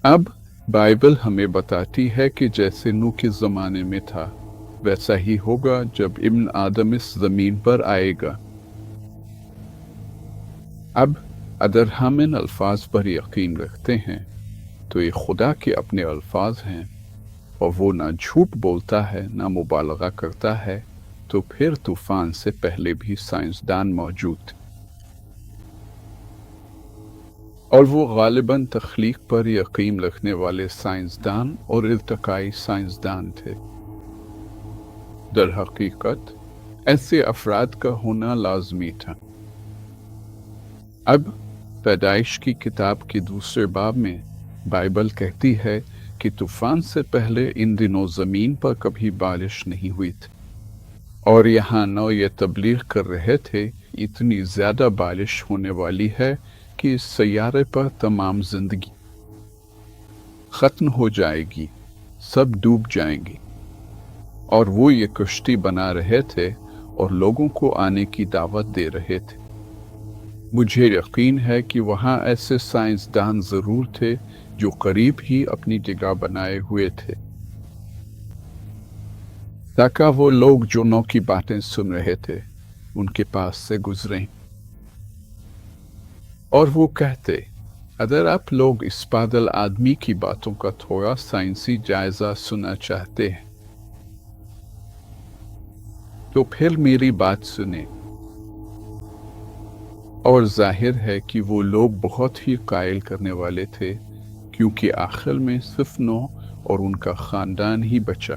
अब बाइबल हमें बताती है कि जैसे नूह के ज़माने में था वैसा ही होगा जब इब्न आदम इस ज़मीन पर आएगा। अब अगर हम इन अल्फाज पर यकीन रखते हैं तो ये खुदा के अपने अल्फाज हैं और वो ना झूठ बोलता है ना मुबालगा करता है, तो फिर तूफान से पहले भी साइंसदान मौजूद थे और वो गालिबन तख्लीक पर यकीन रखने वाले साइंसदान और इर्तकाई साइंसदान थे। दर हकीकत ऐसे अफराद का होना लाजमी था। अब पैदाइश की किताब के दूसरे बाब में बाइबल कहती है कि तूफान से पहले इन दिनों ज़मीन पर कभी बारिश नहीं हुई थी, और यहाँ नौ ये तबलीग कर रहे थे इतनी ज़्यादा बारिश होने वाली है कि इस सैयारे पर तमाम जिंदगी ख़त्म हो जाएगी, सब डूब जाएंगी। और वो ये कश्ती बना रहे थे और लोगों को आने की दावत दे रहे थे। मुझे यकीन है कि वहाँ ऐसे साइंसदान ज़रूर थे जो करीब ही अपनी जगह बनाए हुए थे, ताकि वो लोग जो नौ की बातें सुन रहे थे उनके पास से गुजरें और वो कहते, अगर आप लोग इस पागल आदमी की बातों का थोड़ा साइंसी जायजा सुनना चाहते हैं तो फिर मेरी बात सुने। और जाहिर है कि वो लोग बहुत ही कायल करने वाले थे, क्योंकि आखिर में सिर्फ नूह और उनका खानदान ही बचा।